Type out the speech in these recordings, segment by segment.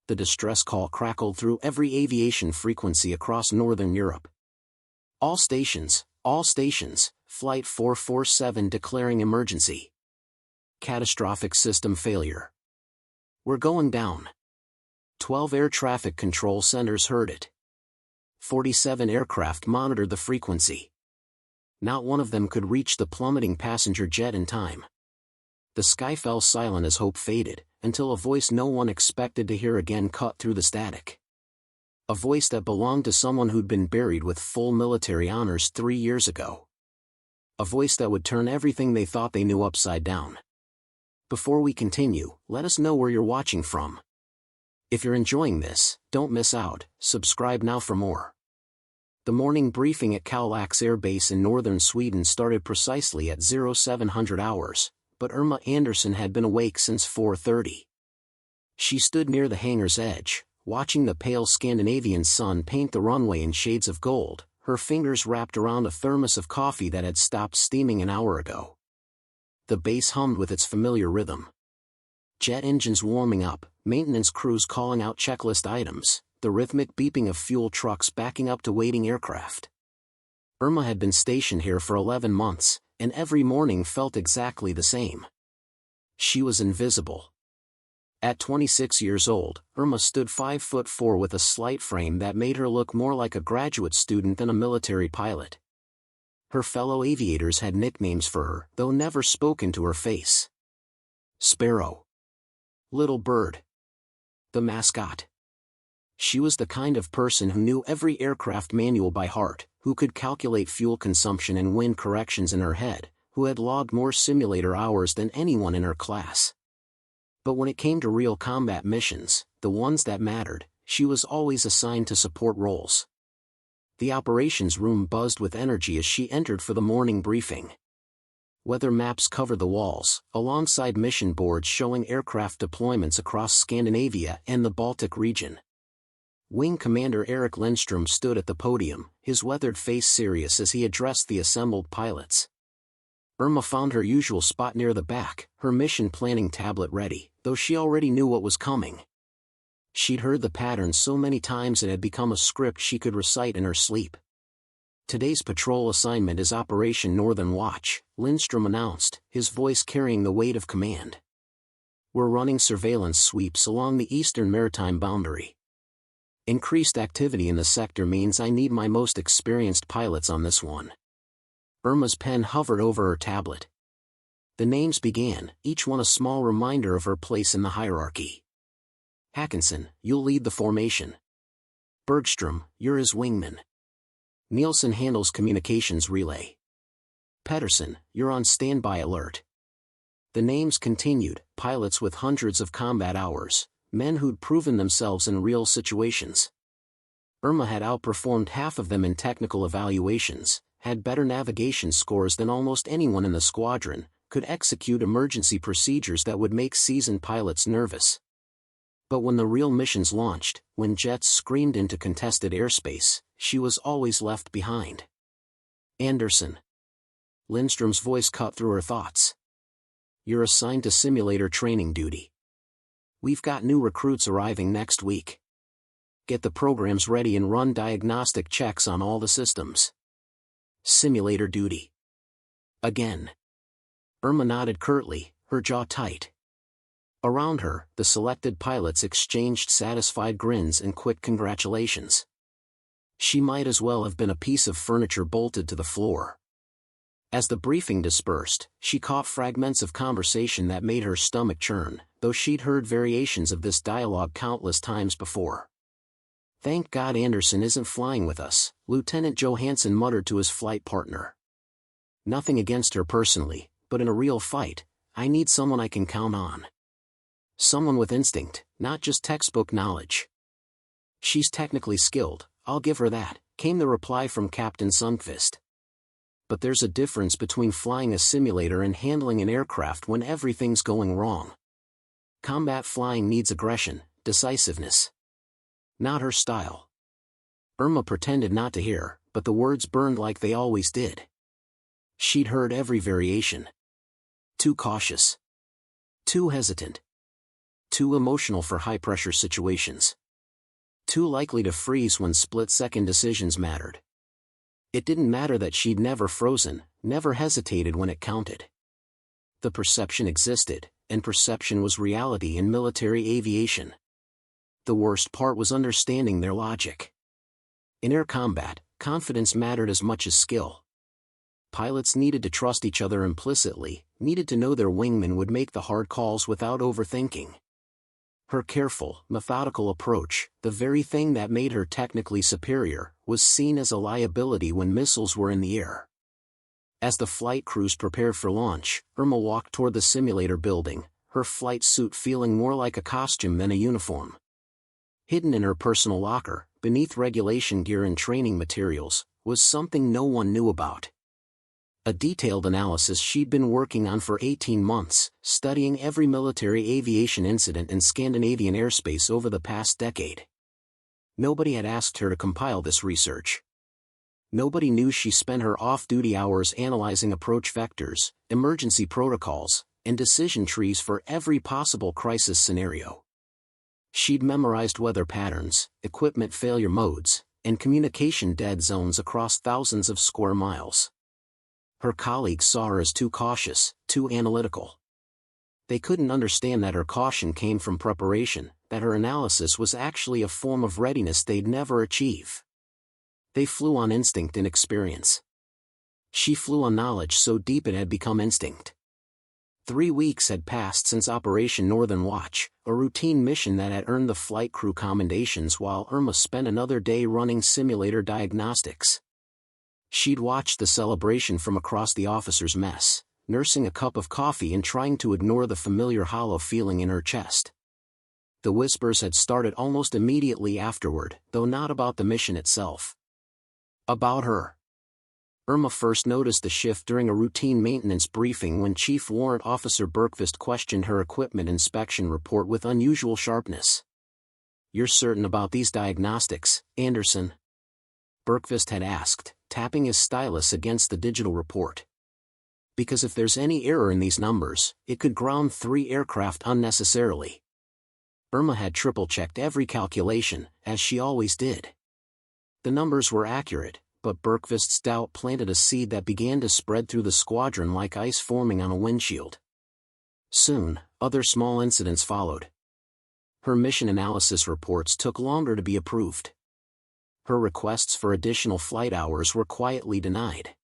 the distress call crackled through every aviation frequency across northern Europe. All stations, Flight 447 declaring emergency. Catastrophic system failure. We're going down. 12 air traffic control centers heard it. 47 aircraft monitored the frequency. Not one of them could reach the plummeting passenger jet in time. The sky fell silent as hope faded, until a voice no one expected to hear again cut through the static. A voice that belonged to someone who'd been buried with full military honors 3 years ago. A voice that would turn everything they thought they knew upside down. Before we continue, let us know where you're watching from. If you're enjoying this, don't miss out, subscribe now for more. The morning briefing at Kallax Air Base in northern Sweden started precisely at 0700 hours, but Irma Anderson had been awake since 4:30. She stood near the hangar's edge, watching the pale Scandinavian sun paint the runway in shades of gold, her fingers wrapped around a thermos of coffee that had stopped steaming an hour ago. The base hummed with its familiar rhythm. Jet engines warming up, maintenance crews calling out checklist items, the rhythmic beeping of fuel trucks backing up to waiting aircraft. Irma had been stationed here for 11 months, and every morning felt exactly the same. She was invisible. At 26 years old, Irma stood 5'4" with a slight frame that made her look more like a graduate student than a military pilot. Her fellow aviators had nicknames for her, though never spoken to her face. Sparrow. Little Bird. The mascot. She was the kind of person who knew every aircraft manual by heart, who could calculate fuel consumption and wind corrections in her head, who had logged more simulator hours than anyone in her class. But when it came to real combat missions, the ones that mattered, she was always assigned to support roles. The operations room buzzed with energy as she entered for the morning briefing. Weather maps covered the walls, alongside mission boards showing aircraft deployments across Scandinavia and the Baltic region. Wing Commander Erik Lindstrom stood at the podium, his weathered face serious as he addressed the assembled pilots. Irma found her usual spot near the back, her mission planning tablet ready, though she already knew what was coming. She'd heard the pattern so many times it had become a script she could recite in her sleep. Today's patrol assignment is Operation Northern Watch, Lindstrom announced, his voice carrying the weight of command. We're running surveillance sweeps along the eastern maritime boundary. Increased activity in the sector means I need my most experienced pilots on this one. Irma's pen hovered over her tablet. The names began, each one a small reminder of her place in the hierarchy. Hackinson, you'll lead the formation. Bergstrom, you're his wingman. Nielsen handles communications relay. Pedersen, you're on standby alert. The names continued, pilots with hundreds of combat hours, men who'd proven themselves in real situations. Irma had outperformed half of them in technical evaluations, had better navigation scores than almost anyone in the squadron, could execute emergency procedures that would make seasoned pilots nervous. But when the real missions launched, when jets screamed into contested airspace, she was always left behind. Anderson. Lindstrom's voice cut through her thoughts. You're assigned to simulator training duty. We've got new recruits arriving next week. Get the programs ready and run diagnostic checks on all the systems. Simulator duty. Again. Irma nodded curtly, her jaw tight. Around her, the selected pilots exchanged satisfied grins and quick congratulations. She might as well have been a piece of furniture bolted to the floor. As the briefing dispersed, she caught fragments of conversation that made her stomach churn, though she'd heard variations of this dialogue countless times before. Thank God Anderson isn't flying with us, Lieutenant Johansson muttered to his flight partner. Nothing against her personally, but in a real fight, I need someone I can count on. Someone with instinct, not just textbook knowledge. She's technically skilled, I'll give her that, came the reply from Captain Sundqvist. But there's a difference between flying a simulator and handling an aircraft when everything's going wrong. Combat flying needs aggression, decisiveness. Not her style. Irma pretended not to hear, but the words burned like they always did. She'd heard every variation. Too cautious. Too hesitant. too emotional for high-pressure situations. Too likely to freeze when split-second decisions mattered. It didn't matter that she'd never frozen, never hesitated when it counted. The perception existed, and perception was reality in military aviation. The worst part was understanding their logic. In air combat, confidence mattered as much as skill. Pilots needed to trust each other implicitly, needed to know their wingman would make the hard calls without overthinking. Her careful, methodical approach, the very thing that made her technically superior, was seen as a liability when missiles were in the air. As the flight crews prepared for launch, Irma walked toward the simulator building, her flight suit feeling more like a costume than a uniform. Hidden in her personal locker, beneath regulation gear and training materials, was something no one knew about. A detailed analysis she'd been working on for 18 months, studying every military aviation incident in Scandinavian airspace over the past decade. Nobody had asked her to compile this research. Nobody knew she spent her off-duty hours analyzing approach vectors, emergency protocols, and decision trees for every possible crisis scenario. She'd memorized weather patterns, equipment failure modes, and communication dead zones across thousands of square miles. Her colleagues saw her as too cautious, too analytical. They couldn't understand that her caution came from preparation, that her analysis was actually a form of readiness they'd never achieve. They flew on instinct and experience. She flew on knowledge so deep it had become instinct. 3 weeks had passed since Operation Northern Watch, a routine mission that had earned the flight crew commendations while Irma spent another day running simulator diagnostics. She'd watched the celebration from across the officers' mess, nursing a cup of coffee and trying to ignore the familiar hollow feeling in her chest. The whispers had started almost immediately afterward, though not about the mission itself. About her. Irma first noticed the shift during a routine maintenance briefing when Chief Warrant Officer Bergqvist questioned her equipment inspection report with unusual sharpness. "You're certain about these diagnostics, Anderson?" Bergqvist had asked, tapping his stylus against the digital report. "Because if there's any error in these numbers, it could ground 3 aircraft unnecessarily." Irma had triple-checked every calculation, as she always did. The numbers were accurate, but Bergqvist's doubt planted a seed that began to spread through the squadron like ice forming on a windshield. Soon, other small incidents followed. Her mission analysis reports took longer to be approved. Her requests for additional flight hours were quietly denied.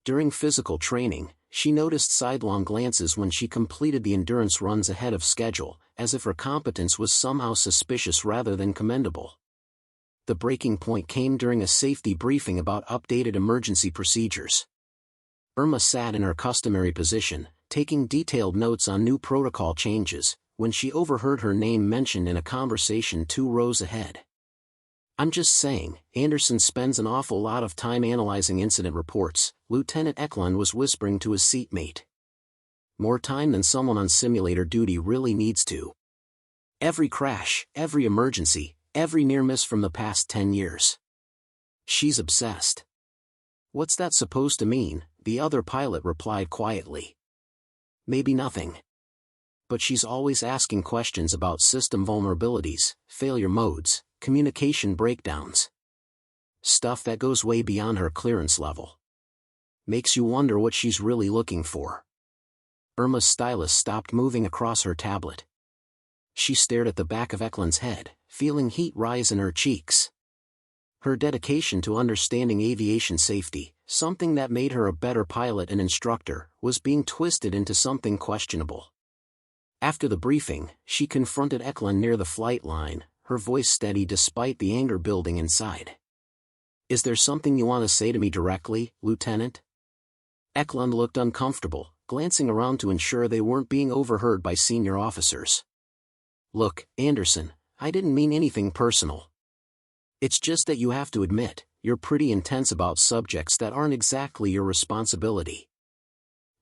During physical training, she noticed sidelong glances when she completed the endurance runs ahead of schedule, as if her competence was somehow suspicious rather than commendable. The breaking point came during a safety briefing about updated emergency procedures. Irma sat in her customary position, taking detailed notes on new protocol changes, when she overheard her name mentioned in a conversation 2 rows ahead. "I'm just saying, Anderson spends an awful lot of time analyzing incident reports," Lieutenant Eklund was whispering to his seatmate. "More time than someone on simulator duty really needs to. Every crash, every emergency, every near-miss from the past 10 years. She's obsessed." "What's that supposed to mean?" the other pilot replied quietly. "Maybe nothing. But she's always asking questions about system vulnerabilities, failure modes, communication breakdowns. Stuff that goes way beyond her clearance level. Makes you wonder what she's really looking for." Irma's stylus stopped moving across her tablet. She stared at the back of Eklund's head, feeling heat rise in her cheeks. Her dedication to understanding aviation safety, something that made her a better pilot and instructor, was being twisted into something questionable. After the briefing, she confronted Eklund near the flight line, her voice steady despite the anger building inside. "Is there something you want to say to me directly, Lieutenant?" Eklund looked uncomfortable, glancing around to ensure they weren't being overheard by senior officers. "Look, Anderson, I didn't mean anything personal. It's just that you have to admit, you're pretty intense about subjects that aren't exactly your responsibility."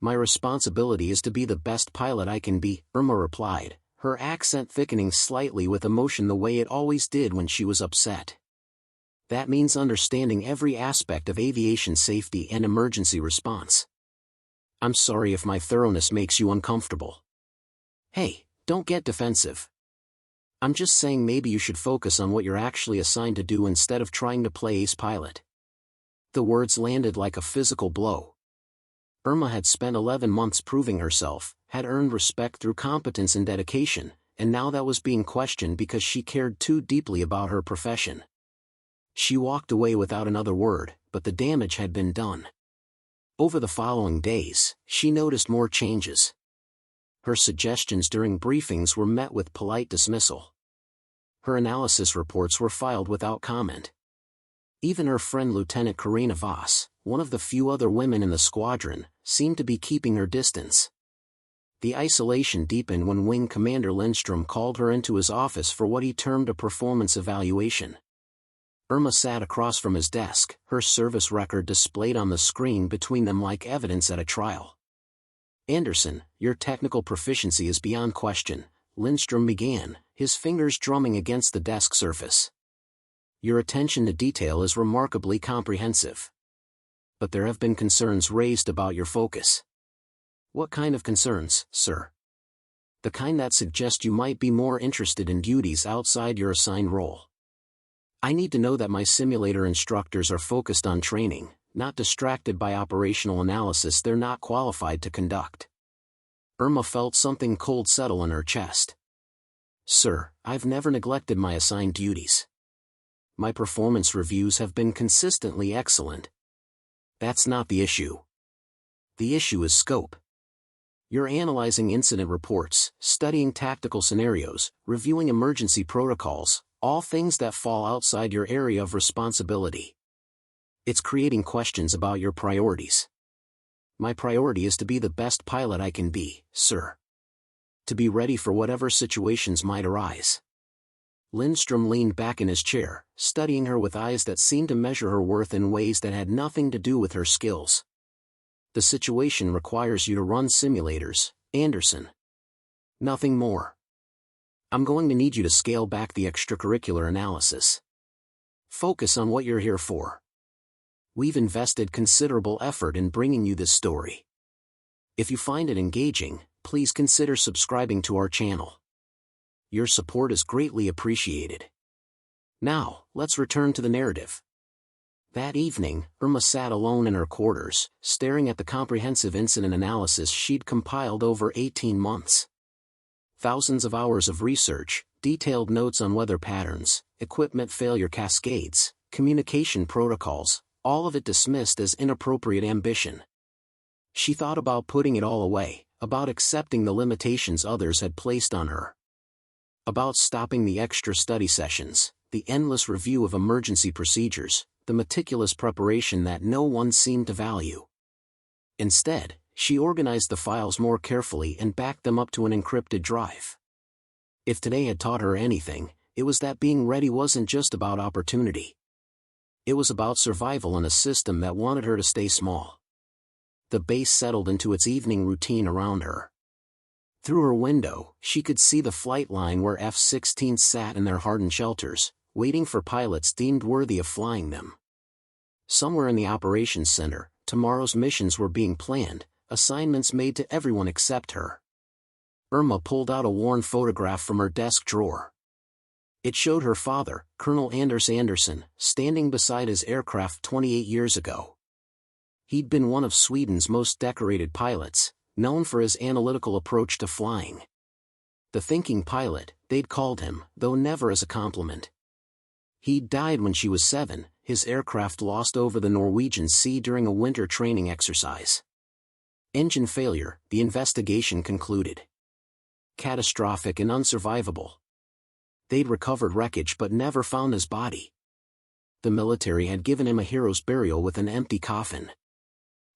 "My responsibility is to be the best pilot I can be," Irma replied, her accent thickening slightly with emotion the way it always did when she was upset. "That means understanding every aspect of aviation safety and emergency response. I'm sorry if my thoroughness makes you uncomfortable." "Hey, Don't get defensive. I'm just saying maybe you should focus on what you're actually assigned to do instead of trying to play ace pilot. The words landed like a physical blow. Irma had spent 11 months proving herself, had earned respect through competence and dedication, and now that was being questioned because she cared too deeply about her profession. She walked away without another word, but the damage had been done. Over the following days, she noticed more changes. Her suggestions during briefings were met with polite dismissal. Her analysis reports were filed without comment. Even her friend Lieutenant Karina Voss, one of the few other women in the squadron, seemed to be keeping her distance. The isolation deepened when Wing Commander Lindstrom called her into his office for what he termed a performance evaluation. Irma sat across from his desk, her service record displayed on the screen between them like evidence at a trial. "Anderson, your technical proficiency is beyond question," Lindstrom began, his fingers drumming against the desk surface. "Your attention to detail is remarkably comprehensive. But there have been concerns raised about your focus." "What kind of concerns, sir?" "The kind that suggest you might be more interested in duties outside your assigned role. I need to know that my simulator instructors are focused on training, not distracted by operational analysis they're not qualified to conduct." Irma felt something cold settle in her chest. "Sir, I've never neglected my assigned duties. My performance reviews have been consistently excellent. That's not the issue. The issue is scope. You're analyzing incident reports, studying tactical scenarios, reviewing emergency protocols, all things that fall outside your area of responsibility. It's creating questions about your priorities. My priority is to be the best pilot I can be, sir. To be ready for whatever situations might arise." Lindstrom leaned back in his chair, studying her with eyes that seemed to measure her worth in ways that had nothing to do with her skills. "The situation requires you to run simulators, Anderson. Nothing more. I'm going to need you to scale back the extracurricular analysis. Focus on what you're here for. We've invested considerable effort in bringing you this story. If you find it engaging, please consider subscribing to our channel. Your support is greatly appreciated. Now, let's return to the narrative." That evening, Irma sat alone in her quarters, staring at the comprehensive incident analysis she'd compiled over 18 months. Thousands of hours of research, detailed notes on weather patterns, equipment failure cascades, communication protocols, all of it dismissed as inappropriate ambition. She thought about putting it all away, about accepting the limitations others had placed on her. About stopping the extra study sessions, the endless review of emergency procedures, the meticulous preparation that no one seemed to value. Instead, she organized the files more carefully and backed them up to an encrypted drive. If today had taught her anything, it was that being ready wasn't just about opportunity. It was about survival in a system that wanted her to stay small. The base settled into its evening routine around her. Through her window, she could see the flight line where F-16s sat in their hardened shelters, waiting for pilots deemed worthy of flying them. Somewhere in the operations center, tomorrow's missions were being planned, assignments made to everyone except her. Irma pulled out a worn photograph from her desk drawer. It showed her father, Colonel Anders Anderson, standing beside his aircraft 28 years ago. He'd been one of Sweden's most decorated pilots, known for his analytical approach to flying. The thinking pilot, they'd called him, though never as a compliment. He'd died when she was 7, his aircraft lost over the Norwegian Sea during a winter training exercise. Engine failure, the investigation concluded. Catastrophic and unsurvivable. They'd recovered wreckage but never found his body. The military had given him a hero's burial with an empty coffin.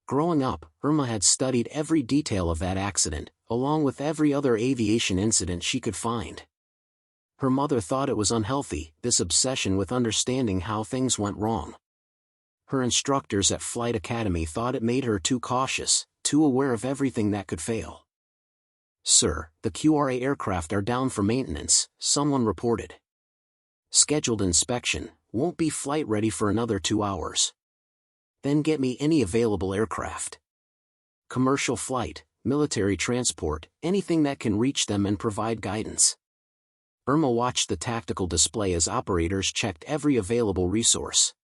Growing up, Irma had studied every detail of that accident, along with every other aviation incident she could find. Her mother thought it was unhealthy, this obsession with understanding how things went wrong. Her instructors at Flight Academy thought it made her too cautious, too aware of everything that could fail. "Sir, the QRA aircraft are down for maintenance," someone reported. "Scheduled inspection, won't be flight ready for another 2 hours. Then get me any available aircraft. Commercial flight, military transport, anything that can reach them and provide guidance. Irma watched the tactical display as operators checked every available resource.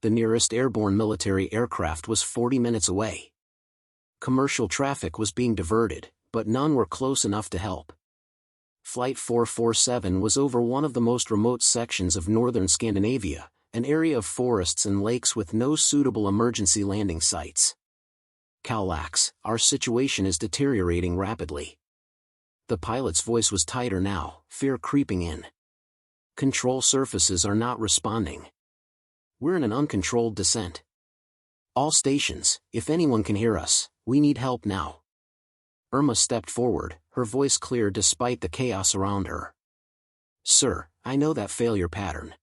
The nearest airborne military aircraft was 40 minutes away. Commercial traffic was being diverted, but none were close enough to help. Flight 447 was over one of the most remote sections of northern Scandinavia, an area of forests and lakes with no suitable emergency landing sites. Kallax, our situation is deteriorating rapidly. The pilot's voice was tighter now, fear creeping in. Control surfaces are not responding. We're in an uncontrolled descent. All stations, if anyone can hear us, we need help now. Irma stepped forward, her voice clear despite the chaos around her. Sir, I know that failure pattern.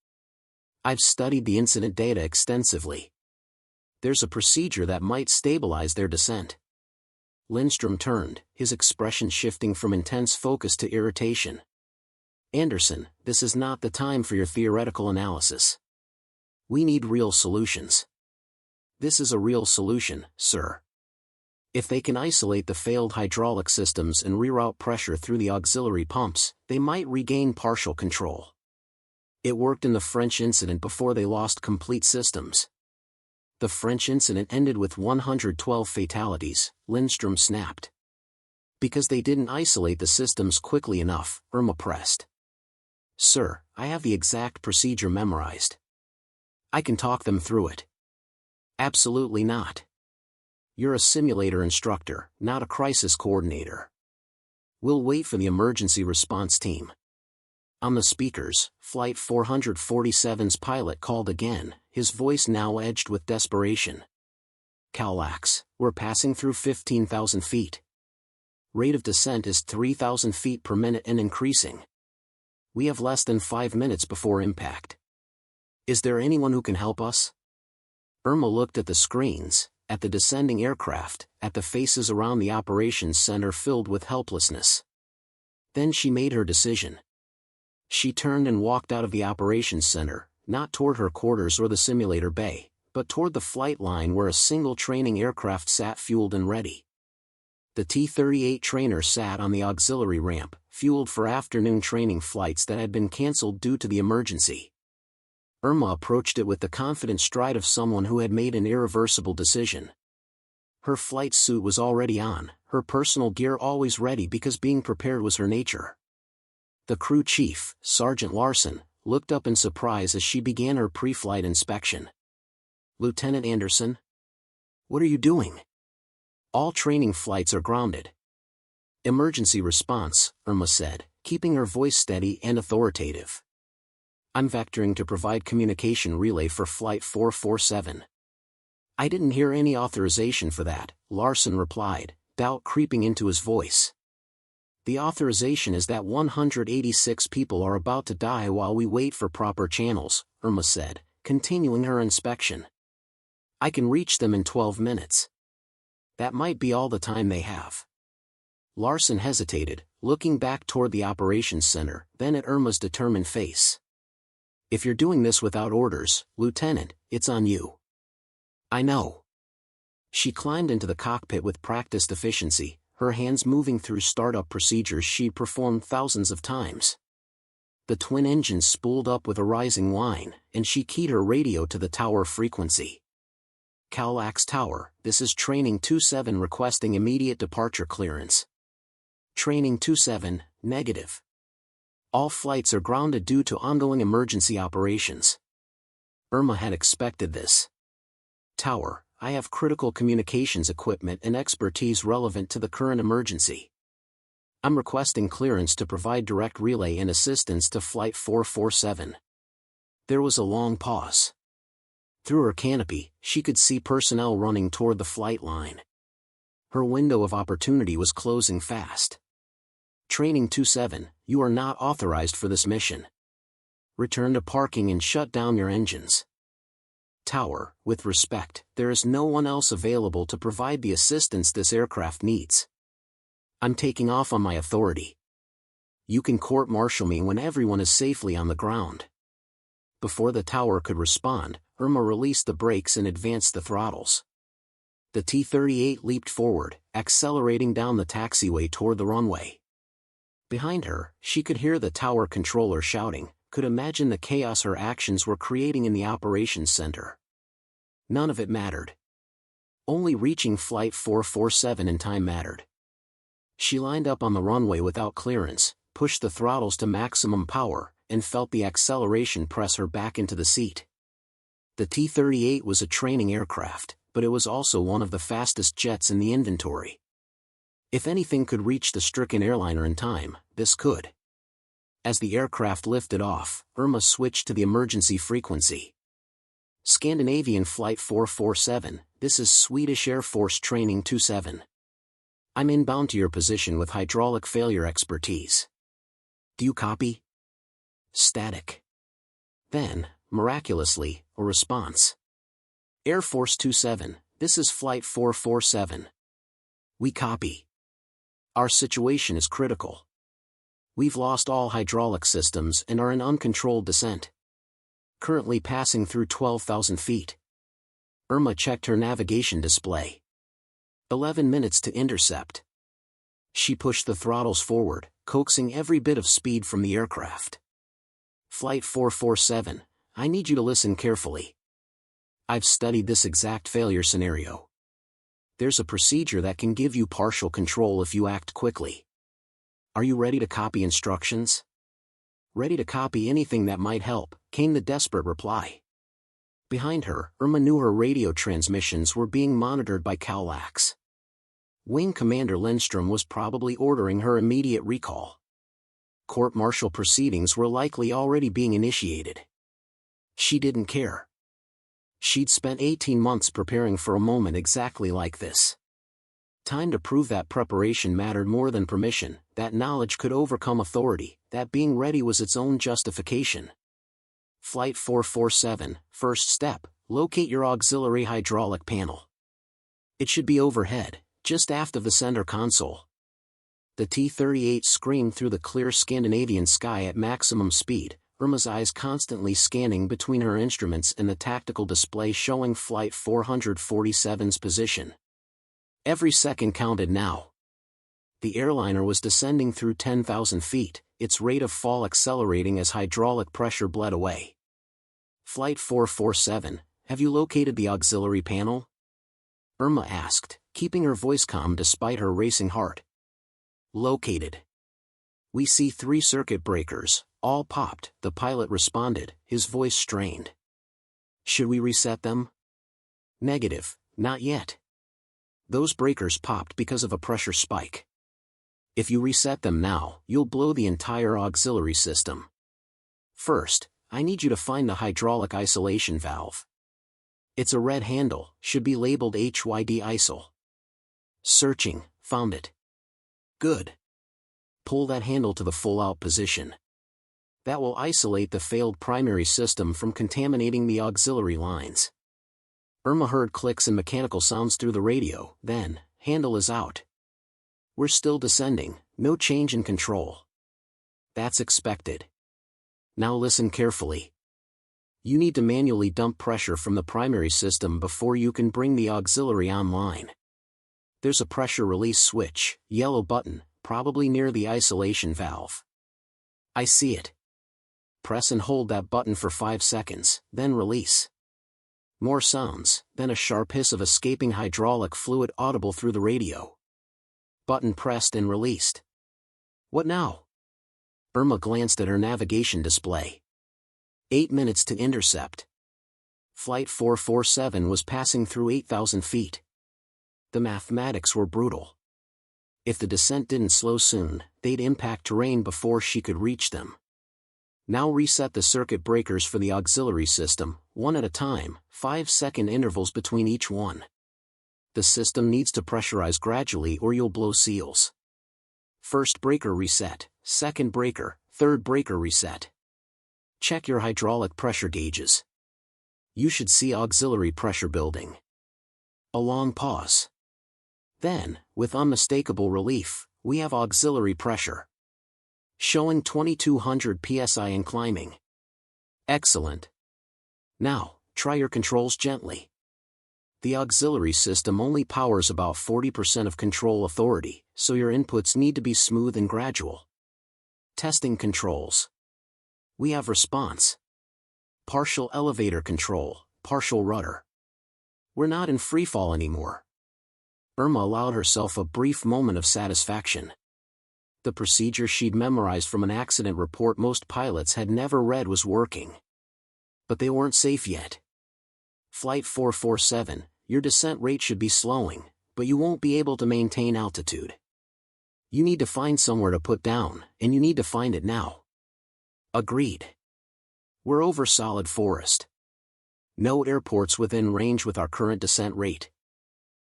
I've studied the incident data extensively. There's a procedure that might stabilize their descent. Lindstrom turned, his expression shifting from intense focus to irritation. Anderson, this is not the time for your theoretical analysis. We need real solutions. This is a real solution, sir. If they can isolate the failed hydraulic systems and reroute pressure through the auxiliary pumps, they might regain partial control. It worked in the French incident before they lost complete systems. The French incident ended with 112 fatalities, Lindstrom snapped. Because they didn't isolate the systems quickly enough, Irma pressed. Sir, I have the exact procedure memorized. I can talk them through it. Absolutely not. You're a simulator instructor, not a crisis coordinator. We'll wait for the emergency response team. On the speakers, Flight 447's pilot called again, his voice now edged with desperation. Kallax, we're passing through 15,000 feet. Rate of descent is 3,000 feet per minute and increasing. We have less than 5 minutes before impact. Is there anyone who can help us? Irma looked at the screens, at the descending aircraft, at the faces around the operations center filled with helplessness. Then she made her decision. She turned and walked out of the operations center, not toward her quarters or the simulator bay, but toward the flight line where a single training aircraft sat fueled and ready. The T-38 trainer sat on the auxiliary ramp, fueled for afternoon training flights that had been canceled due to the emergency. Irma approached it with the confident stride of someone who had made an irreversible decision. Her flight suit was already on, her personal gear always ready because being prepared was her nature. The crew chief, Sergeant Larson, looked up in surprise as she began her pre-flight inspection. Lieutenant Anderson? What are you doing? All training flights are grounded. Emergency response, Irma said, keeping her voice steady and authoritative. I'm vectoring to provide communication relay for Flight 447. I didn't hear any authorization for that, Larson replied, doubt creeping into his voice. The authorization is that 186 people are about to die while we wait for proper channels, Irma said, continuing her inspection. I can reach them in 12 minutes. That might be all the time they have. Larson hesitated, looking back toward the operations center, then at Irma's determined face. If you're doing this without orders, Lieutenant, it's on you. I know. She climbed into the cockpit with practiced efficiency, her hands moving through startup procedures she'd performed thousands of times. The twin engines spooled up with a rising whine, and she keyed her radio to the tower frequency. Kallax Tower, this is Training 27 requesting immediate departure clearance. Training 27, negative. All flights are grounded due to ongoing emergency operations. Irma had expected this. Tower, I have critical communications equipment and expertise relevant to the current emergency. I'm requesting clearance to provide direct relay and assistance to Flight 447. There was a long pause. Through her canopy, she could see personnel running toward the flight line. Her window of opportunity was closing fast. Training 27, you are not authorized for this mission. Return to parking and shut down your engines. Tower, with respect, there is no one else available to provide the assistance this aircraft needs. I'm taking off on my authority. You can court-martial me when everyone is safely on the ground. Before the tower could respond, Irma released the brakes and advanced the throttles. The T-38 leaped forward, accelerating down the taxiway toward the runway. Behind her, she could hear the tower controller shouting, could imagine the chaos her actions were creating in the operations center. None of it mattered. Only reaching Flight 447 in time mattered. She lined up on the runway without clearance, pushed the throttles to maximum power, and felt the acceleration press her back into the seat. The T-38 was a training aircraft, but it was also one of the fastest jets in the inventory. If anything could reach the stricken airliner in time, this could. As the aircraft lifted off, Irma switched to the emergency frequency. Scandinavian Flight 447, this is Swedish Air Force Training 27. I'm inbound to your position with hydraulic failure expertise. Do you copy? Static. Then, miraculously, a response. Air Force 27, this is Flight 447. We copy. Our situation is critical. We've lost all hydraulic systems and are in uncontrolled descent. Currently passing through 12,000 feet. Irma checked her navigation display. 11 minutes to intercept. She pushed the throttles forward, coaxing every bit of speed from the aircraft. Flight 447, I need you to listen carefully. I've studied this exact failure scenario. There's a procedure that can give you partial control if you act quickly. Are you ready to copy instructions? Ready to copy anything that might help, came the desperate reply. Behind her, Irma knew her radio transmissions were being monitored by Kallax. Wing Commander Lindstrom was probably ordering her immediate recall. Court-martial proceedings were likely already being initiated. She didn't care. She'd spent 18 months preparing for a moment exactly like this. Time to prove that preparation mattered more than permission, that knowledge could overcome authority, that being ready was its own justification. Flight 447, first step, locate your auxiliary hydraulic panel. It should be overhead, just aft of the center console. The T-38 screamed through the clear Scandinavian sky at maximum speed, Irma's eyes constantly scanning between her instruments and the tactical display showing Flight 447's position. Every second counted now. The airliner was descending through 10,000 feet, its rate of fall accelerating as hydraulic pressure bled away. Flight 447, have you located the auxiliary panel? Irma asked, keeping her voice calm despite her racing heart. Located. We see 3 circuit breakers, all popped, the pilot responded, his voice strained. Should we reset them? Negative, not yet. Those breakers popped because of a pressure spike. If you reset them now, you'll blow the entire auxiliary system. First, I need you to find the hydraulic isolation valve. It's a red handle, should be labeled HYD ISIL. Searching, found it. Good. Pull that handle to the full-out position. That will isolate the failed primary system from contaminating the auxiliary lines. Irma heard clicks and mechanical sounds through the radio, then, handle is out. We're still descending, no change in control. That's expected. Now listen carefully. You need to manually dump pressure from the primary system before you can bring the auxiliary online. There's a pressure release switch, yellow button, probably near the isolation valve. I see it. Press and hold that button for 5 seconds, then release. More sounds, then a sharp hiss of escaping hydraulic fluid audible through the radio. Button pressed and released. What now? Irma glanced at her navigation display. 8 minutes to intercept. Flight 447 was passing through 8,000 feet. The mathematics were brutal. If the descent didn't slow soon, they'd impact terrain before she could reach them. Now reset the circuit breakers for the auxiliary system, one at a time, 5-second intervals between each one. The system needs to pressurize gradually or you'll blow seals. First breaker reset, second breaker, third breaker reset. Check your hydraulic pressure gauges. You should see auxiliary pressure building. A long pause. Then, with unmistakable relief, we have auxiliary pressure. Showing 2200 psi and climbing. Excellent. Now, try your controls gently. The auxiliary system only powers about 40% of control authority, so your inputs need to be smooth and gradual. Testing controls. We have response. Partial elevator control, partial rudder. We're not in freefall anymore. Irma allowed herself a brief moment of satisfaction. The procedure she'd memorized from an accident report most pilots had never read was working. But they weren't safe yet. Flight 447, your descent rate should be slowing, but you won't be able to maintain altitude. You need to find somewhere to put down, and you need to find it now. Agreed. We're over solid forest. No airports within range with our current descent rate.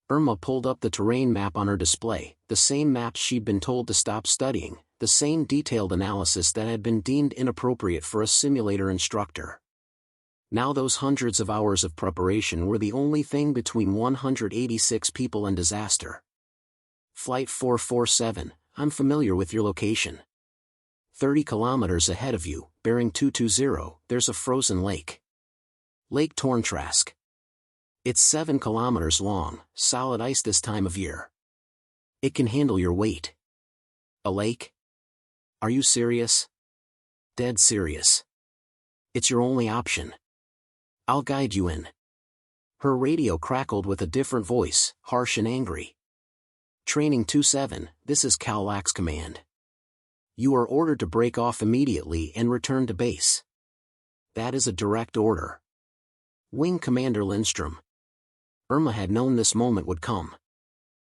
Irma pulled up the terrain map on her display, the same maps she'd been told to stop studying, the same detailed analysis that had been deemed inappropriate for a simulator instructor. Now those hundreds of hours of preparation were the only thing between 186 people and disaster. Flight 447, I'm familiar with your location. 30 kilometers ahead of you, bearing 220, there's a frozen lake. Lake Torntrask. It's 7 kilometers long, solid ice this time of year. It can handle your weight. A lake? Are you serious? Dead serious. It's your only option. I'll guide you in. Her radio crackled with a different voice, harsh and angry. Training 27, this is Kallax Command. You are ordered to break off immediately and return to base. That is a direct order. Wing Commander Lindstrom. Irma had known this moment would come.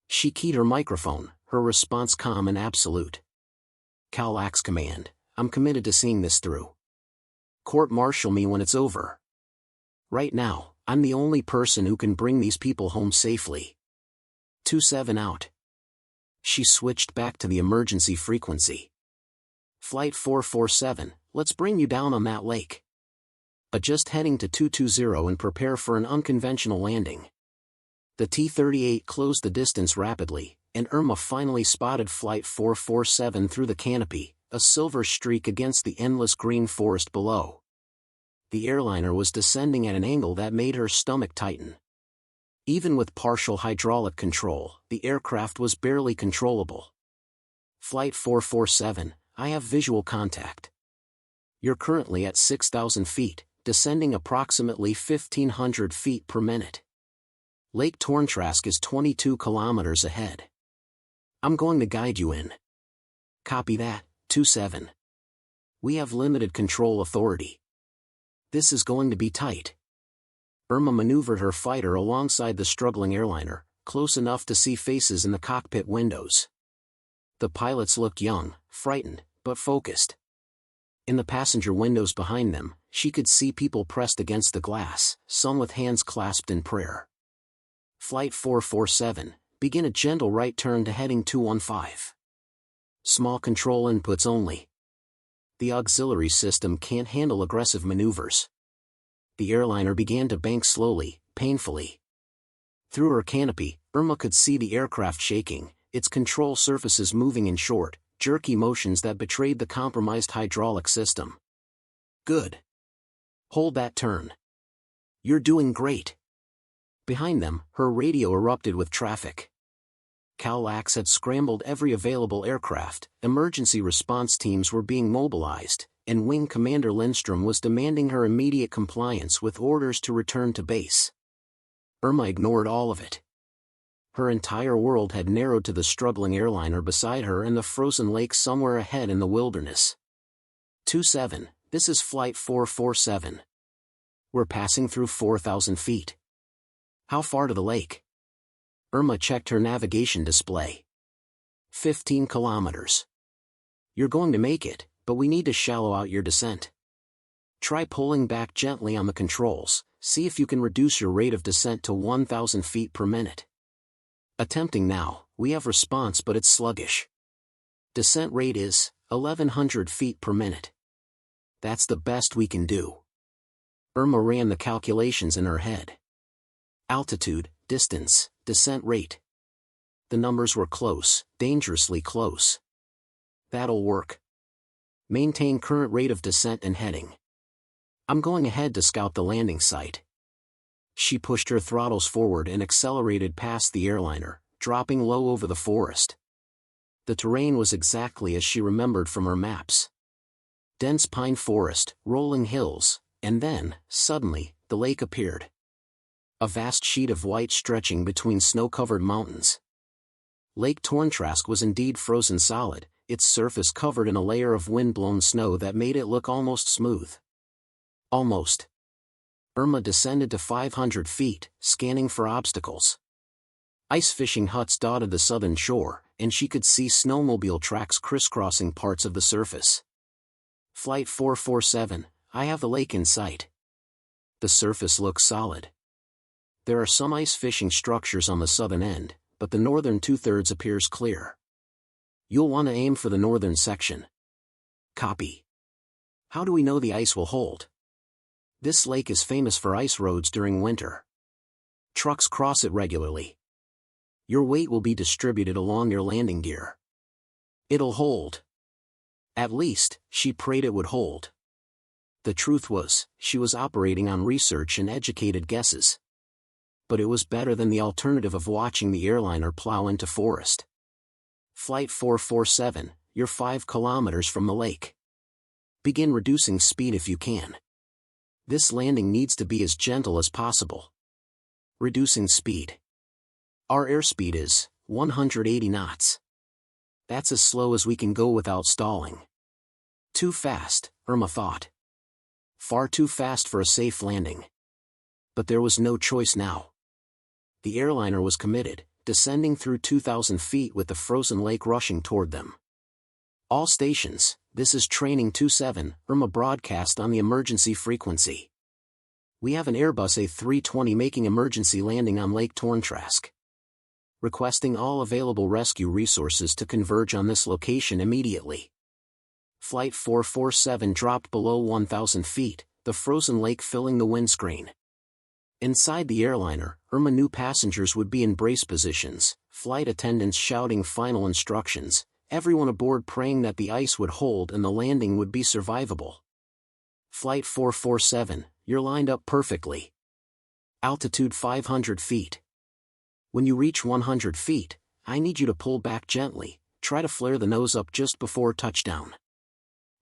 She keyed her microphone, her response calm and absolute. Kallax Command, I'm committed to seeing this through. Court-martial me when it's over. Right now, I'm the only person who can bring these people home safely. 27 out. She switched back to the emergency frequency. Flight 447, let's bring you down on that lake. Adjust heading to 220 and prepare for an unconventional landing. The T-38 closed the distance rapidly, and Irma finally spotted Flight 447 through the canopy, a silver streak against the endless green forest below. The airliner was descending at an angle that made her stomach tighten. Even with partial hydraulic control, the aircraft was barely controllable. Flight 447, I have visual contact. You're currently at 6,000 feet, descending approximately 1,500 feet per minute. Lake Torntrask is 22 kilometers ahead. I'm going to guide you in. Copy that, 27. We have limited control authority. This is going to be tight. Irma maneuvered her fighter alongside the struggling airliner, close enough to see faces in the cockpit windows. The pilots looked young, frightened, but focused. In the passenger windows behind them, she could see people pressed against the glass, some with hands clasped in prayer. Flight 447, begin a gentle right turn to heading 215. Small control inputs only. The auxiliary system can't handle aggressive maneuvers. The airliner began to bank slowly, painfully. Through her canopy, Irma could see the aircraft shaking, its control surfaces moving in short, jerky motions that betrayed the compromised hydraulic system. Good. Hold that turn. You're doing great. Behind them, her radio erupted with traffic. Kallax had scrambled every available aircraft, emergency response teams were being mobilized, and Wing Commander Lindstrom was demanding her immediate compliance with orders to return to base. Irma ignored all of it. Her entire world had narrowed to the struggling airliner beside her and the frozen lake somewhere ahead in the wilderness. 27, this is Flight 447. We're passing through 4,000 feet. How far to the lake? Irma checked her navigation display. 15 kilometers. You're going to make it, but we need to shallow out your descent. Try pulling back gently on the controls, see if you can reduce your rate of descent to 1,000 feet per minute. Attempting now, we have response but it's sluggish. Descent rate is 1,100 feet per minute. That's the best we can do. Irma ran the calculations in her head. Altitude, distance, descent rate. The numbers were close, dangerously close. That'll work. Maintain current rate of descent and heading. I'm going ahead to scout the landing site. She pushed her throttles forward and accelerated past the airliner, dropping low over the forest. The terrain was exactly as she remembered from her maps. Dense pine forest, rolling hills, and then, suddenly, the lake appeared. A vast sheet of white stretching between snow-covered mountains. Lake Torntrask was indeed frozen solid, its surface covered in a layer of wind-blown snow that made it look almost smooth. Almost. Irma descended to 500 feet, scanning for obstacles. Ice fishing huts dotted the southern shore, and she could see snowmobile tracks crisscrossing parts of the surface. Flight 447, I have the lake in sight. The surface looks solid. There are some ice fishing structures on the southern end, but the northern two-thirds appears clear. You'll want to aim for the northern section. Copy. How do we know the ice will hold? This lake is famous for ice roads during winter. Trucks cross it regularly. Your weight will be distributed along your landing gear. It'll hold. At least, she prayed it would hold. The truth was, she was operating on research and educated guesses. But it was better than the alternative of watching the airliner plow into forest. Flight 447, you're 5 kilometers from the lake. Begin reducing speed if you can. This landing needs to be as gentle as possible. Reducing speed. Our airspeed is 180 knots. That's as slow as we can go without stalling. Too fast, Irma thought. Far too fast for a safe landing. But there was no choice now. The airliner was committed, descending through 2,000 feet with the frozen lake rushing toward them. All stations, this is Training 27, Irma broadcast on the emergency frequency. We have an Airbus A320 making emergency landing on Lake Torntrask. Requesting all available rescue resources to converge on this location immediately. Flight 447 dropped below 1,000 feet, the frozen lake filling the windscreen. Inside the airliner, Irma knew passengers would be in brace positions, flight attendants shouting final instructions, everyone aboard praying that the ice would hold and the landing would be survivable. Flight 447, you're lined up perfectly. Altitude 500 feet. When you reach 100 feet, I need you to pull back gently, try to flare the nose up just before touchdown.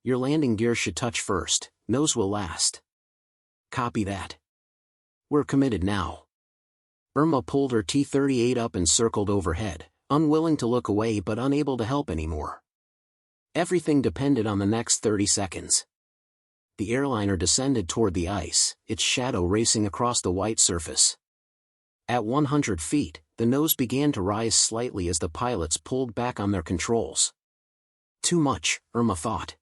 Your landing gear should touch first, nose will last. Copy that. We're committed now. Irma pulled her T-38 up and circled overhead, unwilling to look away but unable to help anymore. Everything depended on the next 30 seconds. The airliner descended toward the ice, its shadow racing across the white surface. At 100 feet, the nose began to rise slightly as the pilots pulled back on their controls. Too much, Irma thought.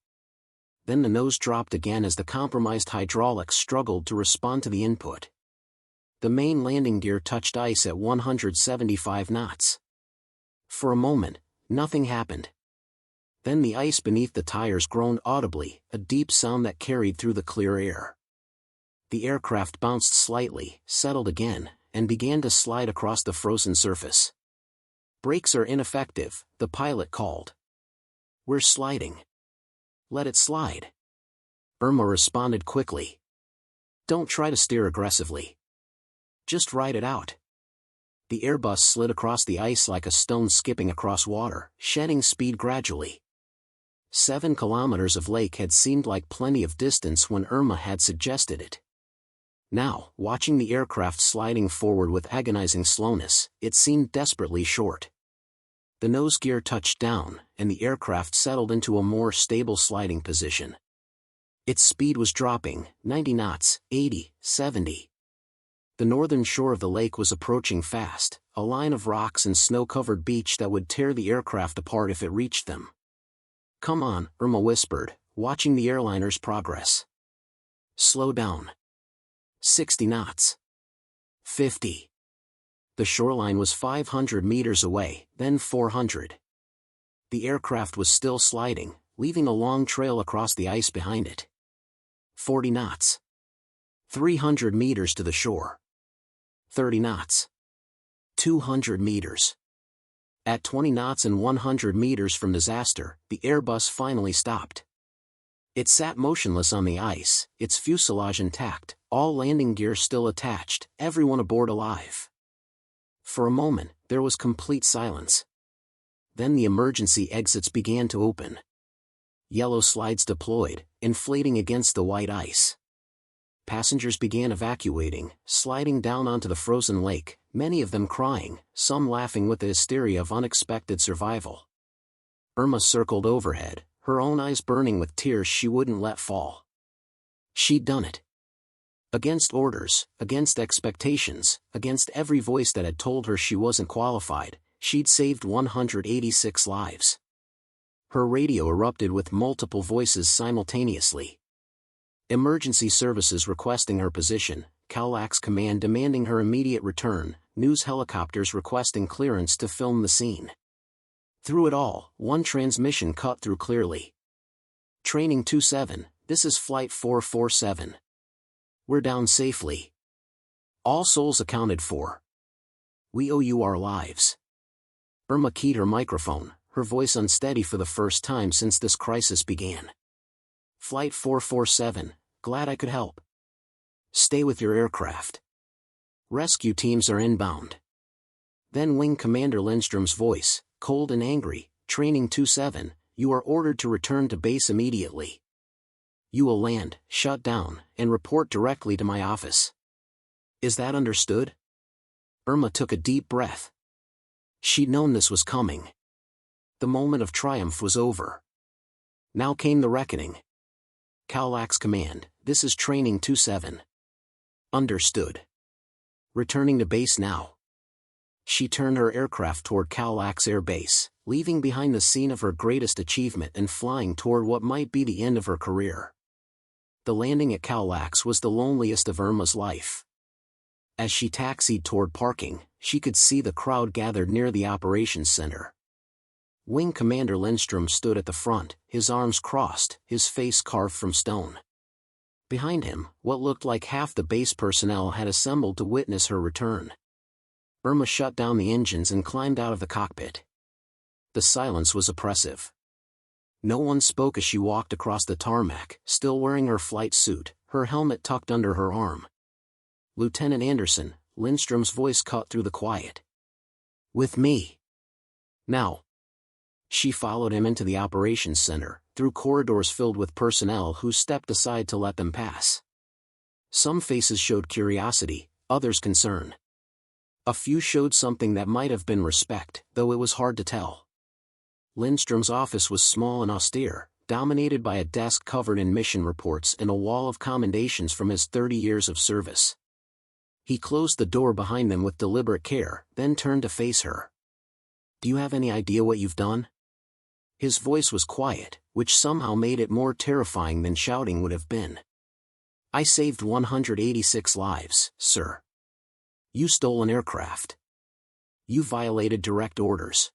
Then the nose dropped again as the compromised hydraulics struggled to respond to the input. The main landing gear touched ice at 175 knots. For a moment, nothing happened. Then the ice beneath the tires groaned audibly, a deep sound that carried through the clear air. The aircraft bounced slightly, settled again, and began to slide across the frozen surface. Brakes are ineffective, the pilot called. We're sliding. Let it slide. Irma responded quickly. Don't try to steer aggressively. Just ride it out. The Airbus slid across the ice like a stone skipping across water, shedding speed gradually. 7 kilometers of lake had seemed like plenty of distance when Irma had suggested it. Now, watching the aircraft sliding forward with agonizing slowness, it seemed desperately short. The nose gear touched down, and the aircraft settled into a more stable sliding position. Its speed was dropping, 90 knots, 80, 70. The northern shore of the lake was approaching fast, a line of rocks and snow-covered beach that would tear the aircraft apart if it reached them. Come on, Irma whispered, watching the airliner's progress. Slow down. 60 knots. 50. The shoreline was 500 meters away, then 400. The aircraft was still sliding, leaving a long trail across the ice behind it. 40 knots. 300 meters to the shore. 30 knots. 200 meters. At 20 knots and 100 meters from disaster, the Airbus finally stopped. It sat motionless on the ice, its fuselage intact, all landing gear still attached, everyone aboard alive. For a moment, there was complete silence. Then the emergency exits began to open. Yellow slides deployed, inflating against the white ice. Passengers began evacuating, sliding down onto the frozen lake, many of them crying, some laughing with the hysteria of unexpected survival. Irma circled overhead, her own eyes burning with tears she wouldn't let fall. She'd done it. Against orders, against expectations, against every voice that had told her she wasn't qualified, she'd saved 186 lives. Her radio erupted with multiple voices simultaneously. Emergency services requesting her position, Kallax Command demanding her immediate return, news helicopters requesting clearance to film the scene. Through it all, one transmission cut through clearly. Training 27, this is Flight 447. We're down safely. All souls accounted for. We owe you our lives. Irma keyed her microphone, her voice unsteady for the first time since this crisis began. Flight 447, glad I could help. Stay with your aircraft. Rescue teams are inbound. Then Wing Commander Lindstrom's voice, cold and angry, Training 27, you are ordered to return to base immediately. You will land, shut down, and report directly to my office. Is that understood? Irma took a deep breath. She'd known this was coming. The moment of triumph was over. Now came the reckoning. Kallax Command, this is Training 27. Understood. Returning to base now. She turned her aircraft toward Kallax Air Base, leaving behind the scene of her greatest achievement and flying toward what might be the end of her career. The landing at Kallax was the loneliest of Irma's life. As she taxied toward parking, she could see the crowd gathered near the operations center. Wing Commander Lindstrom stood at the front, his arms crossed, his face carved from stone. Behind him, what looked like half the base personnel had assembled to witness her return. Irma shut down the engines and climbed out of the cockpit. The silence was oppressive. No one spoke as she walked across the tarmac, still wearing her flight suit, her helmet tucked under her arm. Lieutenant Anderson, Lindstrom's voice cut through the quiet. With me. Now. She followed him into the operations center, through corridors filled with personnel who stepped aside to let them pass. Some faces showed curiosity, others concern. A few showed something that might have been respect, though it was hard to tell. Lindstrom's office was small and austere, dominated by a desk covered in mission reports and a wall of commendations from his 30 years of service. He closed the door behind them with deliberate care, then turned to face her. Do you have any idea what you've done? His voice was quiet, which somehow made it more terrifying than shouting would have been. I saved 186 lives, sir. You stole an aircraft. You violated direct orders.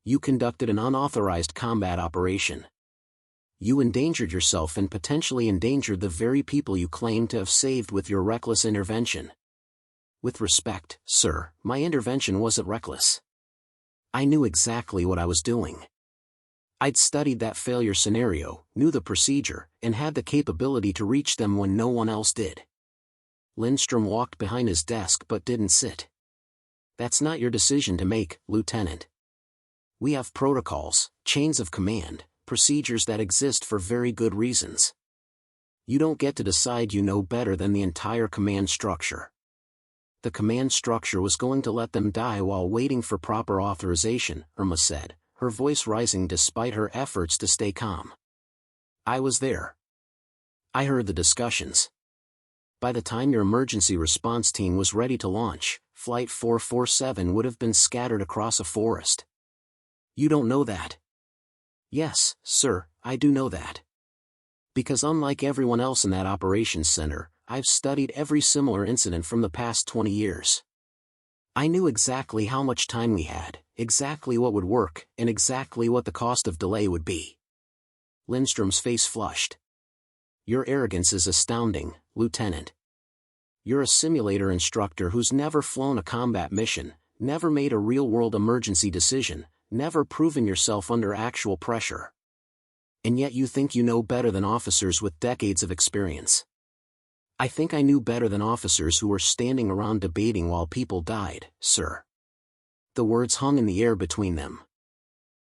You conducted an unauthorized combat operation. You endangered yourself and potentially endangered the very people you claimed to have saved with your reckless intervention. With respect, sir, my intervention wasn't reckless. I knew exactly what I was doing. I'd studied that failure scenario, knew the procedure, and had the capability to reach them when no one else did. Lindstrom walked behind his desk but didn't sit. That's not your decision to make, Lieutenant. We have protocols, chains of command, procedures that exist for very good reasons. You don't get to decide you know better than the entire command structure. The command structure was going to let them die while waiting for proper authorization, Irma said, her voice rising despite her efforts to stay calm. I was there. I heard the discussions. By the time your emergency response team was ready to launch, Flight 447 would have been scattered across a forest. You don't know that? Yes, sir, I do know that. Because unlike everyone else in that operations center, I've studied every similar incident from the past 20 years. I knew exactly how much time we had, exactly what would work, and exactly what the cost of delay would be. Lindstrom's face flushed. Your arrogance is astounding, Lieutenant. You're a simulator instructor who's never flown a combat mission, never made a real-world emergency decision, never proven yourself under actual pressure. And yet you think you know better than officers with decades of experience. I think I knew better than officers who were standing around debating while people died, sir. The words hung in the air between them.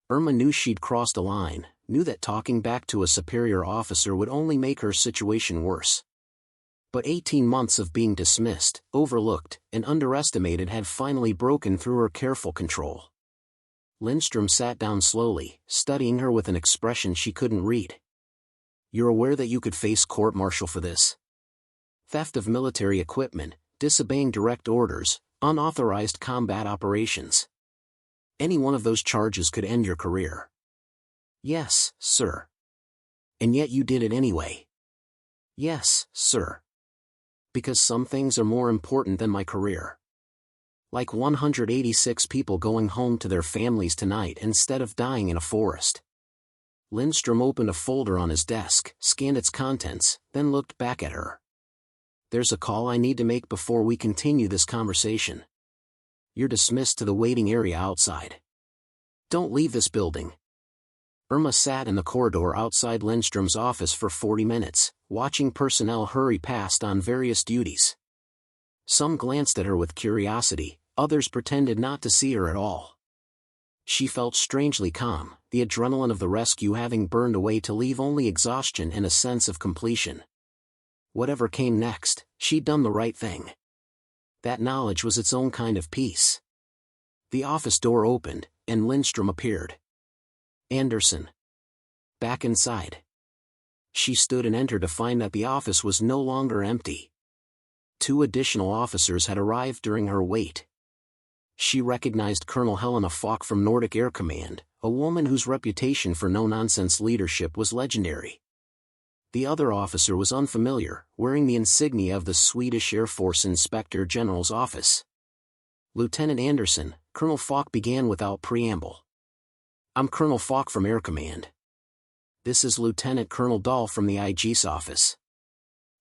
Irma knew she'd crossed a line, knew that talking back to a superior officer would only make her situation worse. But 18 months of being dismissed, overlooked, and underestimated had finally broken through her careful control. Lindstrom sat down slowly, studying her with an expression she couldn't read. You're aware that you could face court-martial for this? Theft of military equipment, disobeying direct orders, unauthorized combat operations. Any one of those charges could end your career. Yes, sir. And yet you did it anyway. Yes, sir. Because some things are more important than my career. Like 186 people going home to their families tonight instead of dying in a forest. Lindstrom opened a folder on his desk, scanned its contents, then looked back at her. There's a call I need to make before we continue this conversation. You're dismissed to the waiting area outside. Don't leave this building. Irma sat in the corridor outside Lindstrom's office for 40 minutes, watching personnel hurry past on various duties. Some glanced at her with curiosity, others pretended not to see her at all. She felt strangely calm, the adrenaline of the rescue having burned away to leave only exhaustion and a sense of completion. Whatever came next, she'd done the right thing. That knowledge was its own kind of peace. The office door opened, and Lindstrom appeared. Anderson. Back inside. She stood and entered to find that the office was no longer empty. 2 additional officers had arrived during her wait. She recognized Colonel Helena Falk from Nordic Air Command, a woman whose reputation for no-nonsense leadership was legendary. The other officer was unfamiliar, wearing the insignia of the Swedish Air Force Inspector General's office. Lieutenant Anderson, Colonel Falk began without preamble. I'm Colonel Falk from Air Command. This is Lieutenant Colonel Dahl from the IG's office.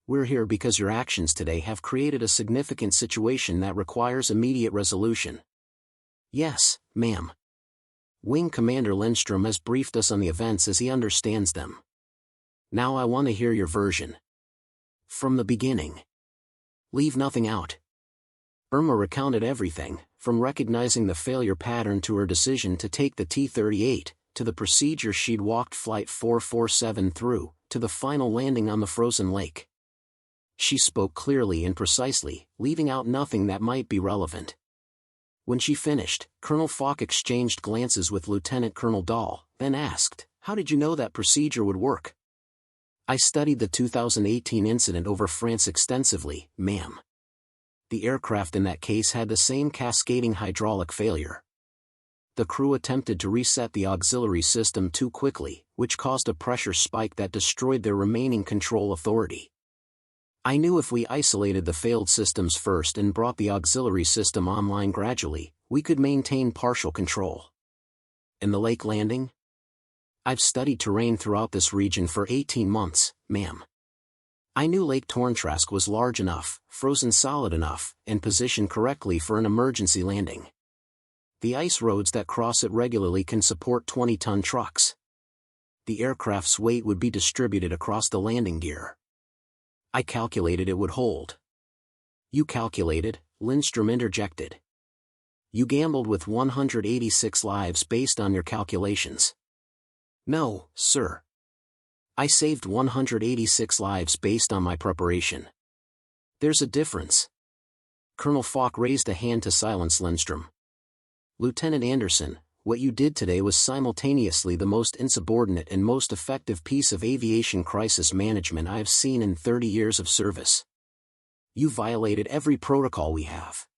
We're here because your actions today have created a significant situation that requires immediate resolution. Yes, ma'am. Wing Commander Lindstrom has briefed us on the events as he understands them. Now I want to hear your version. From the beginning. Leave nothing out. Irma recounted everything, from recognizing the failure pattern to her decision to take the T-38, to the procedure she'd walked Flight 447 through, to the final landing on the frozen lake. She spoke clearly and precisely, leaving out nothing that might be relevant. When she finished, Colonel Falk exchanged glances with Lieutenant Colonel Dahl, then asked, "How did you know that procedure would work?" "I studied the 2018 incident over France extensively, ma'am. The aircraft in that case had the same cascading hydraulic failure. The crew attempted to reset the auxiliary system too quickly, which caused a pressure spike that destroyed their remaining control authority. I knew if we isolated the failed systems first and brought the auxiliary system online gradually, we could maintain partial control." "And the lake landing?" "I've studied terrain throughout this region for 18 months, ma'am. I knew Lake Torntrask was large enough, frozen solid enough, and positioned correctly for an emergency landing. The ice roads that cross it regularly can support 20-ton trucks. The aircraft's weight would be distributed across the landing gear. I calculated it would hold." "You calculated?" Lindstrom interjected. "You gambled with 186 lives based on your calculations." "No, sir. I saved 186 lives based on my preparation. There's a difference." Colonel Falk raised a hand to silence Lindstrom. "Lieutenant Anderson, what you did today was simultaneously the most insubordinate and most effective piece of aviation crisis management I have seen in 30 years of service. You violated every protocol we have.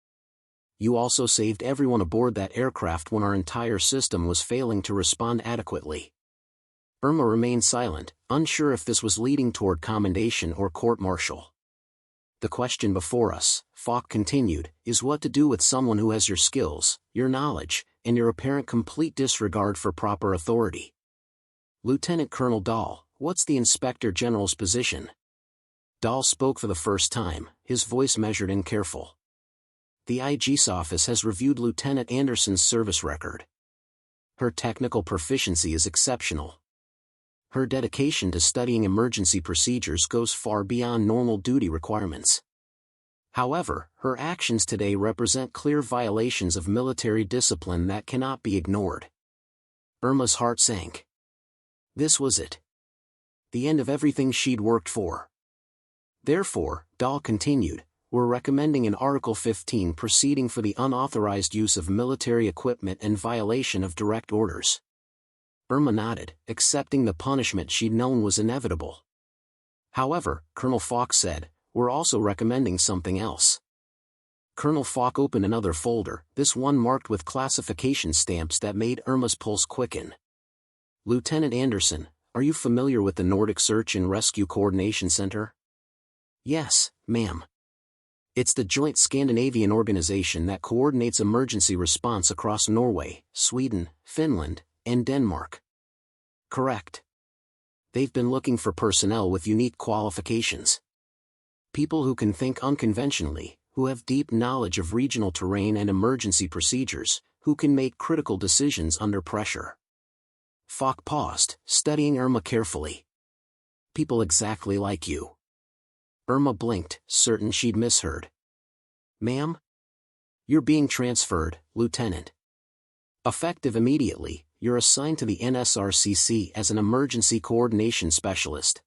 You also saved everyone aboard that aircraft when our entire system was failing to respond adequately." Irma remained silent, unsure if this was leading toward commendation or court-martial. "The question before us," Falk continued, "is what to do with someone who has your skills, your knowledge, and your apparent complete disregard for proper authority. Lieutenant Colonel Dahl, what's the Inspector General's position?" Dahl spoke for the first time, his voice measured and careful. "The IG's office has reviewed Lieutenant Anderson's service record. Her technical proficiency is exceptional. Her dedication to studying emergency procedures goes far beyond normal duty requirements. However, her actions today represent clear violations of military discipline that cannot be ignored. Irma's heart sank. This was it. The end of everything she'd worked for. Therefore, Dahl continued, we're recommending an Article 15 proceeding for the unauthorized use of military equipment and violation of direct orders. Irma nodded, accepting the punishment she'd known was inevitable. However, Colonel Falk said, we're also recommending something else. Colonel Falk opened another folder, this one marked with classification stamps that made Irma's pulse quicken. Lieutenant Anderson, are you familiar with the Nordic Search and Rescue Coordination Center? Yes, ma'am. It's the joint Scandinavian organization that coordinates emergency response across Norway, Sweden, Finland, and Denmark. Correct. They've been looking for personnel with unique qualifications. People who can think unconventionally, who have deep knowledge of regional terrain and emergency procedures, who can make critical decisions under pressure. Falk paused, studying Irma carefully. People exactly like you. Irma blinked, certain she'd misheard. Ma'am? You're being transferred, Lieutenant. Effective immediately, you're assigned to the NSRCC as an emergency coordination specialist.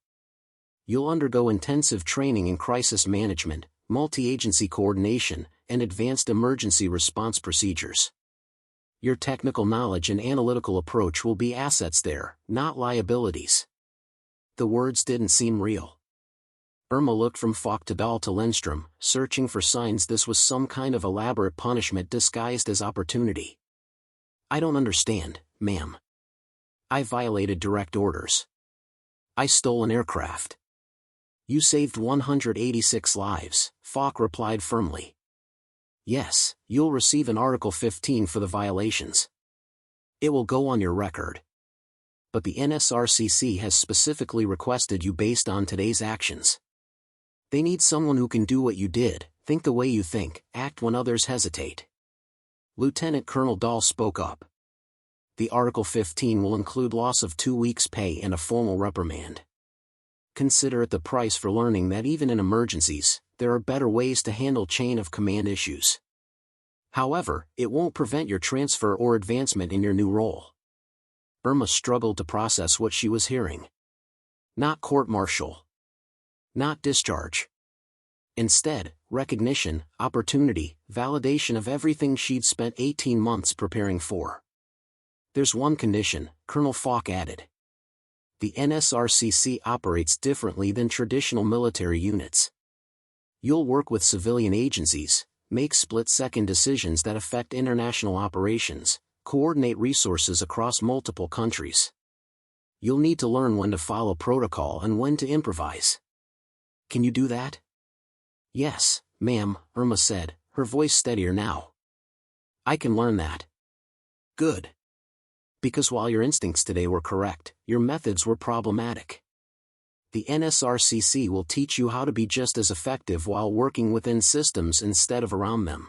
You'll undergo intensive training in crisis management, multi-agency coordination, and advanced emergency response procedures. Your technical knowledge and analytical approach will be assets there, not liabilities. The words didn't seem real. Irma looked from Falk to Dahl to Lindstrom, searching for signs this was some kind of elaborate punishment disguised as opportunity. I don't understand, ma'am. I violated direct orders. I stole an aircraft. You saved 186 lives, Falk replied firmly. Yes, you'll receive an Article 15 for the violations. It will go on your record. But the NSRCC has specifically requested you based on today's actions. They need someone who can do what you did, think the way you think, act when others hesitate. Lieutenant Colonel Dahl spoke up. The Article 15 will include loss of 2 weeks' pay and a formal reprimand. Consider it the price for learning that even in emergencies, there are better ways to handle chain of command issues. However, it won't prevent your transfer or advancement in your new role. Irma struggled to process what she was hearing. Not court-martial. Not discharge. Instead, recognition, opportunity, validation of everything she'd spent 18 months preparing for. There's one condition, Colonel Falk added. The NSRCC operates differently than traditional military units. You'll work with civilian agencies, make split-second decisions that affect international operations, coordinate resources across multiple countries. You'll need to learn when to follow protocol and when to improvise. Can you do that? Yes, ma'am, Irma said, her voice steadier now. I can learn that. Good. Because while your instincts today were correct, your methods were problematic. The NSRCC will teach you how to be just as effective while working within systems instead of around them.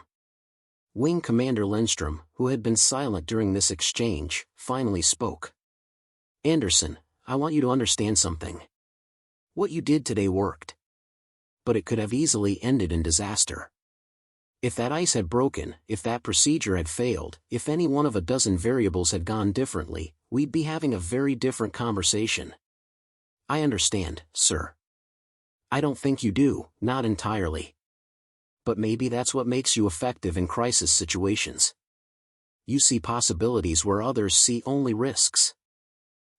Wing Commander Lindstrom, who had been silent during this exchange, finally spoke. Anderson, I want you to understand something. What you did today worked. But it could have easily ended in disaster. If that ice had broken, if that procedure had failed, if any one of a dozen variables had gone differently, we'd be having a very different conversation. I understand, sir. I don't think you do, not entirely. But maybe that's what makes you effective in crisis situations. You see possibilities where others see only risks.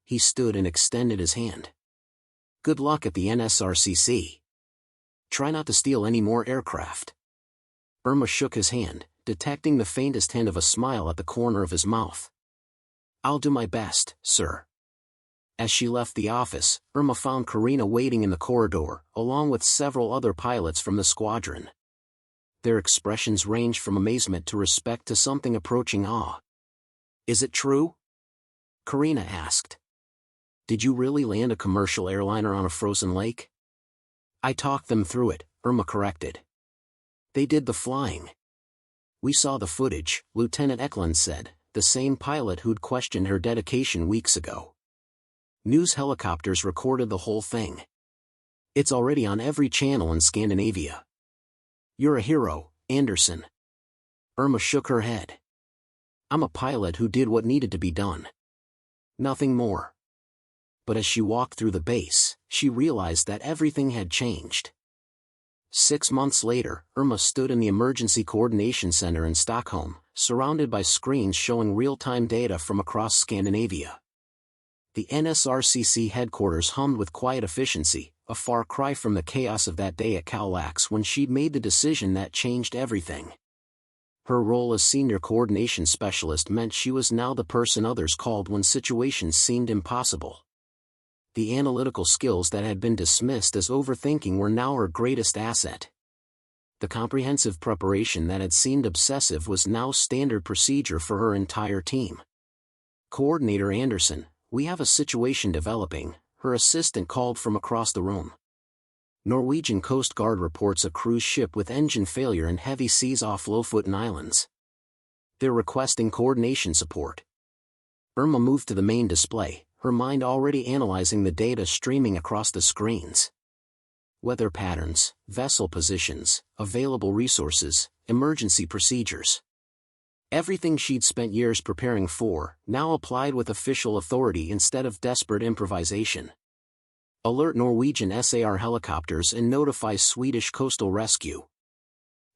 He stood and extended his hand. Good luck at the NSRCC. Try not to steal any more aircraft. Irma shook his hand, detecting the faintest hint of a smile at the corner of his mouth. I'll do my best, sir. As she left the office, Irma found Karina waiting in the corridor, along with several other pilots from the squadron. Their expressions ranged from amazement to respect to something approaching awe. Is it true? Karina asked. Did you really land a commercial airliner on a frozen lake? I talked them through it, Irma corrected. They did the flying. We saw the footage, Lieutenant Eklund said, the same pilot who'd questioned her dedication weeks ago. News helicopters recorded the whole thing. It's already on every channel in Scandinavia. You're a hero, Anderson. Irma shook her head. I'm a pilot who did what needed to be done. Nothing more. But as she walked through the base, she realized that everything had changed. 6 months later, Irma stood in the Emergency Coordination Center in Stockholm, surrounded by screens showing real-time data from across Scandinavia. The NSRCC headquarters hummed with quiet efficiency, a far cry from the chaos of that day at Kallax when she'd made the decision that changed everything. Her role as senior coordination specialist meant she was now the person others called when situations seemed impossible. The analytical skills that had been dismissed as overthinking were now her greatest asset. The comprehensive preparation that had seemed obsessive was now standard procedure for her entire team. Coordinator Anderson, we have a situation developing, her assistant called from across the room. Norwegian Coast Guard reports a cruise ship with engine failure in heavy seas off Lofoten Islands. They're requesting coordination support. Irma moved to the main display, her mind already analyzing the data streaming across the screens. Weather patterns, vessel positions, available resources, emergency procedures. Everything she'd spent years preparing for, now applied with official authority instead of desperate improvisation. Alert Norwegian SAR helicopters and notify Swedish Coastal Rescue.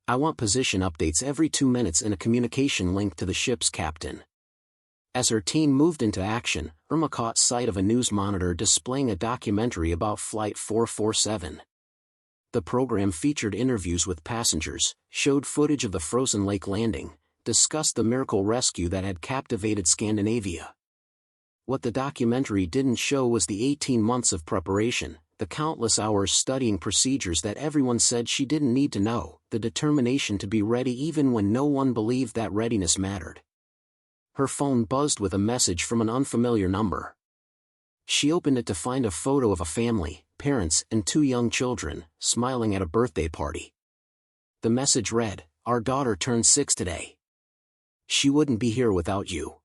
I want position updates every 2 minutes and a communication link to the ship's captain. As her team moved into action, Irma caught sight of a news monitor displaying a documentary about Flight 447. The program featured interviews with passengers, showed footage of the frozen lake landing, discussed the miracle rescue that had captivated Scandinavia. What the documentary didn't show was the 18 months of preparation, the countless hours studying procedures that everyone said she didn't need to know, the determination to be ready even when no one believed that readiness mattered. Her phone buzzed with a message from an unfamiliar number. She opened it to find a photo of a family, parents and 2 young children, smiling at a birthday party. The message read, "Our daughter turned 6 today. She wouldn't be here without you.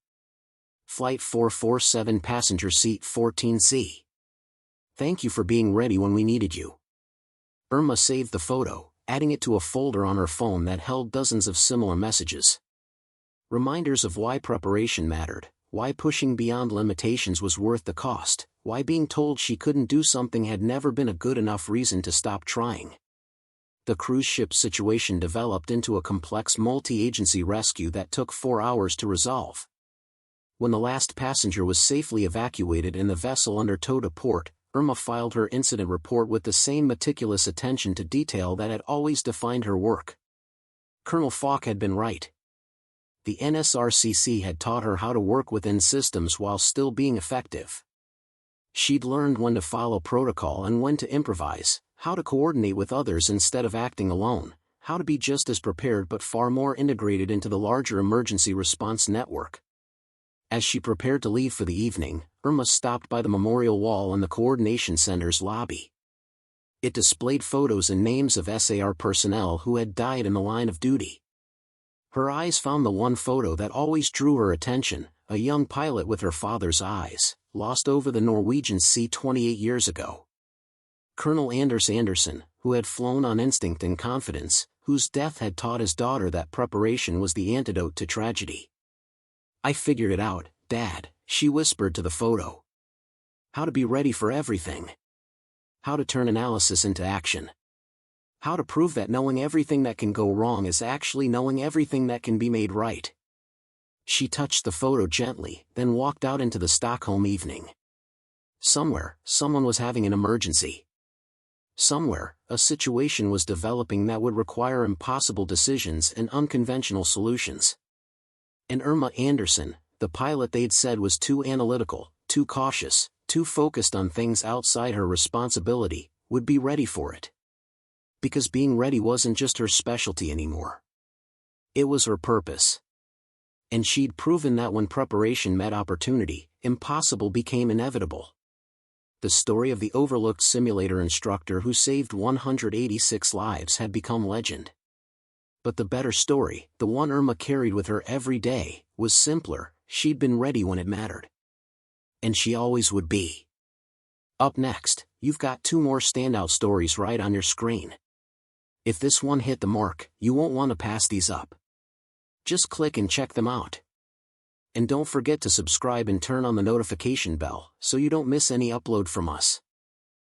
Flight 447 passenger seat 14C. Thank you for being ready when we needed you." Irma saved the photo, adding it to a folder on her phone that held dozens of similar messages. Reminders of why preparation mattered, why pushing beyond limitations was worth the cost, why being told she couldn't do something had never been a good enough reason to stop trying. The cruise ship situation developed into a complex multi-agency rescue that took 4 hours to resolve. When the last passenger was safely evacuated and the vessel undertowed to port, Irma filed her incident report with the same meticulous attention to detail that had always defined her work. Colonel Falk had been right. The NSRCC had taught her how to work within systems while still being effective. She'd learned when to follow protocol and when to improvise, how to coordinate with others instead of acting alone, how to be just as prepared but far more integrated into the larger emergency response network. As she prepared to leave for the evening, Irma stopped by the memorial wall in the coordination center's lobby. It displayed photos and names of SAR personnel who had died in the line of duty. Her eyes found the one photo that always drew her attention, a young pilot with her father's eyes, lost over the Norwegian Sea 28 years ago. Colonel Anders Anderson, who had flown on instinct and confidence, whose death had taught his daughter that preparation was the antidote to tragedy. "I figured it out, Dad," she whispered to the photo. "How to be ready for everything. How to turn analysis into action. How to prove that knowing everything that can go wrong is actually knowing everything that can be made right." She touched the photo gently, then walked out into the Stockholm evening. Somewhere, someone was having an emergency. Somewhere, a situation was developing that would require impossible decisions and unconventional solutions. And Irma Anderson, the pilot they'd said was too analytical, too cautious, too focused on things outside her responsibility, would be ready for it. Because being ready wasn't just her specialty anymore. It was her purpose. And she'd proven that when preparation met opportunity, impossible became inevitable. The story of the overlooked simulator instructor who saved 186 lives had become legend. But the better story, the one Irma carried with her every day, was simpler. She'd been ready when it mattered. And she always would be. Up next, you've got two more standout stories right on your screen. If this one hit the mark, you won't want to pass these up. Just click and check them out. And don't forget to subscribe and turn on the notification bell so you don't miss any upload from us.